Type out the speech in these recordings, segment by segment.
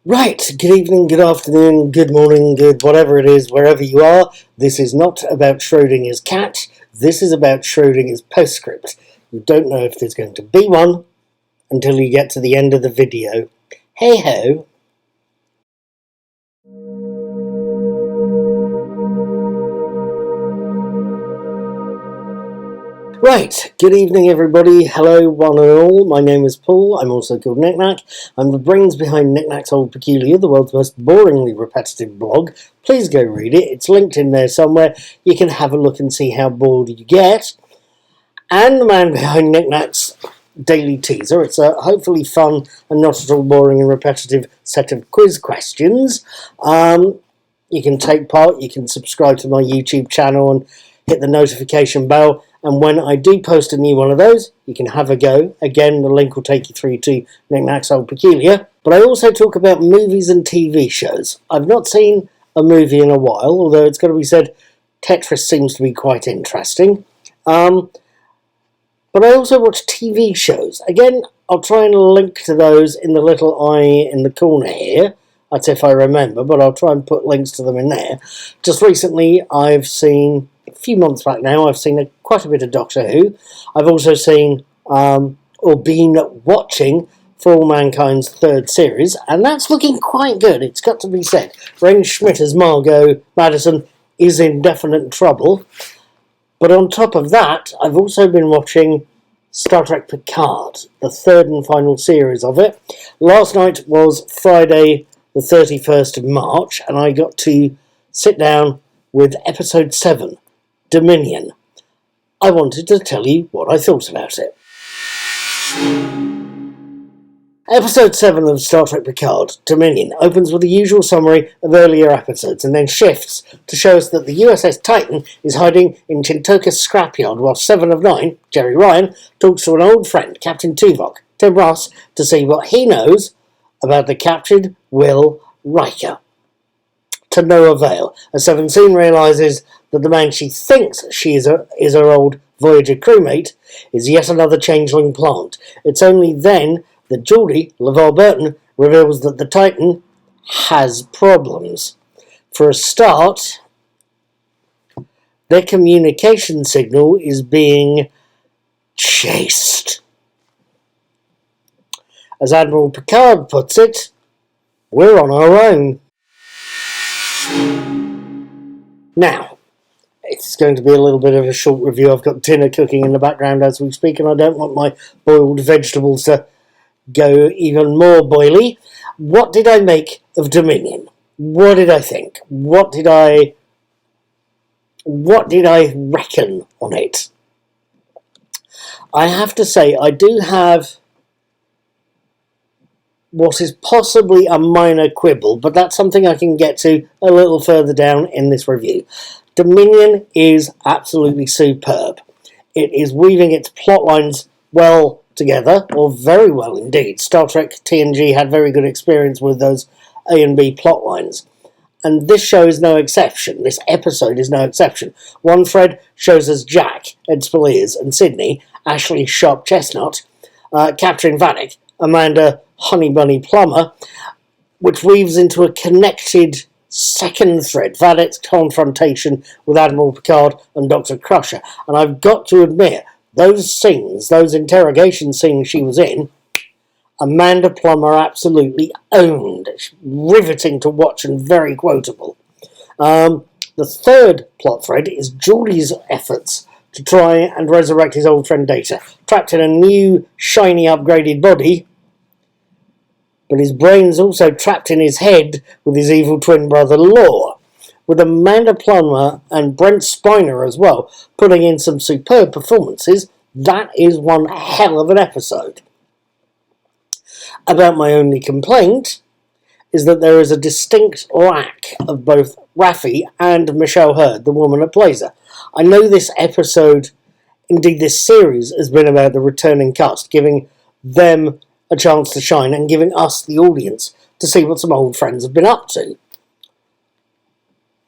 Right, good evening, good afternoon, good morning, good whatever it is, wherever you are. This is not about Schrodinger's cat, this is about Schrodinger's postscript. You don't know if there's going to be one until you get to the end of the video. Hey ho! Right, good evening everybody, hello one and all, my name is Paul, I'm also called Knickknack, I'm the brains behind Knickknack's Old Peculiar, the world's most boringly repetitive blog. Please go read it, it's linked in there somewhere, you can have a look and see how bored you get. And the man behind Knickknack's Daily Teaser, it's a hopefully fun and not at all boring and repetitive set of quiz questions. You can take part, you can subscribe to my YouTube channel and hit the notification bell, and when I do post a new one of those, you can have a go. Again, the link will take you through to Knickknack's Old Peculiar. But I also talk about movies and TV shows. I've not seen a movie in a while, although it's got to be said, Tetris seems to be quite interesting. But I also watch TV shows. Again, I'll try and link to those in the little eye in the corner here. That's if I remember, but I'll try and put links to them in there. Just recently, I've seen, a few months back now, I've seen quite a bit of Doctor Who. I've also seen, or been watching, For All Mankind's third series, and that's looking quite good, it's got to be said. Ren Schmidt as Margot Madison is in definite trouble. But on top of that, I've also been watching Star Trek Picard, the third and final series of it. Last night was Friday the 31st of March, and I got to sit down with episode 7, Dominion. I wanted to tell you what I thought about it. Episode 7 of Star Trek Picard, Dominion, opens with the usual summary of earlier episodes and then shifts to show us that the USS Titan is hiding in Chintoka's scrapyard while 7 of 9, Jerry Ryan, talks to an old friend, Captain Tuvok, Tim Ross, to see what he knows about the captured Will Riker. To no avail, as 7 soon realises that the man she thinks she is her old Voyager crewmate is yet another changeling plant. It's only then that Geordie, LeVar Burton, reveals that the Titan has problems. For a start, their communication signal is being chased. As Admiral Picard puts it, we're on our own. Now, it's going to be a little bit of a short review. I've got dinner cooking in the background as we speak, and I don't want my boiled vegetables to go even more boily. What did I make of Dominion? What did I think? What did I reckon on it? I have to say, I do have what is possibly a minor quibble, but that's something I can get to a little further down in this review. Dominion is absolutely superb. It is weaving its plot lines well together, or very well indeed. Star Trek TNG had very good experience with those A and B plot lines, and this show is no exception. This episode is no exception. One thread shows us Jack, Ed Spaliers, and Sydney, Ashley Sharp Chestnut, capturing Vanek, Amanda Honey Bunny Plummer, which weaves into a connected second thread, Vanek's confrontation with Admiral Picard and Dr. Crusher. And I've got to admit, those scenes, those interrogation scenes she was in, Amanda Plummer absolutely owned. It's riveting to watch and very quotable. The third plot thread is Geordie's efforts to try and resurrect his old friend Data, trapped in a new, shiny, upgraded body, but his brain's also trapped in his head with his evil twin brother Lore, with Amanda Plummer and Brent Spiner as well, putting in some superb performances. That is one hell of an episode. About my only complaint is that there is a distinct lack of both Raffi and Michelle Hurd, the woman that plays her. I know this episode, indeed this series, has been about the returning cast, giving them a chance to shine and giving us, the audience, to see what some old friends have been up to.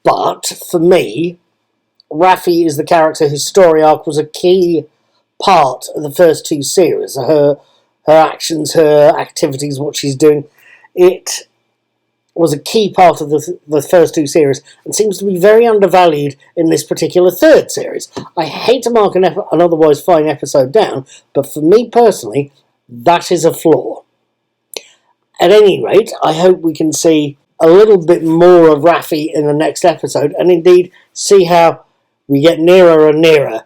But, for me, Raffi is the character whose story arc was a key part of the first 2 series. Her actions, her activities, what she's doing. It was a key part of the first two series and seems to be very undervalued in this particular third series. I hate to mark an otherwise fine episode down, but for me personally, that is a flaw. At any rate, I hope we can see a little bit more of Raffi in the next episode, and indeed see how we get nearer and nearer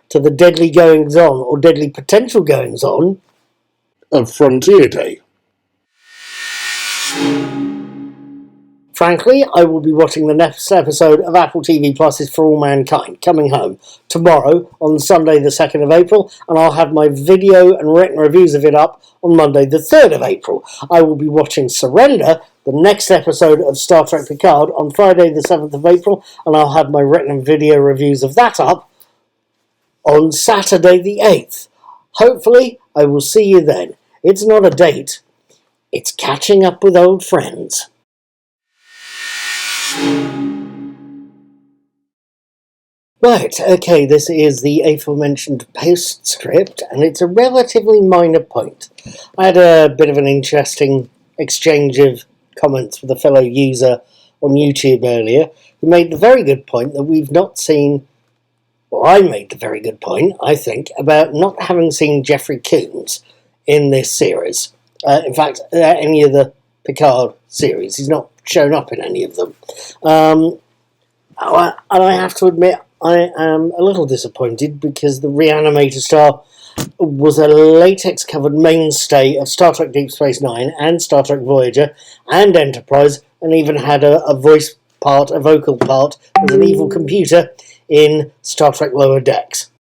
to the deadly goings-on, or deadly potential goings-on, of Frontier Day. Frankly, I will be watching the next episode of Apple TV Plus's For All Mankind, coming home tomorrow on Sunday the 2nd of April, and I'll have my video and written reviews of it up on Monday the 3rd of April. I will be watching Surrender, the next episode of Star Trek Picard, on Friday the 7th of April, and I'll have my written and video reviews of that up on Saturday the 8th. Hopefully, I will see you then. It's not a date, it's catching up with old friends. Right, okay, this is the aforementioned postscript, and it's a relatively minor point. I had a bit of an interesting exchange of comments with a fellow user on YouTube earlier, who made the very good point that we've not seen, well, I made the very good point, I think, about not having seen Jeffrey Combs in this series. In fact, any of the Picard series. He's not shown up in any of them. And I have to admit, I am a little disappointed because the Reanimator Star was a latex-covered mainstay of Star Trek Deep Space Nine and Star Trek Voyager and Enterprise, and even had a voice part, a vocal part, as an evil computer in Star Trek Lower Decks.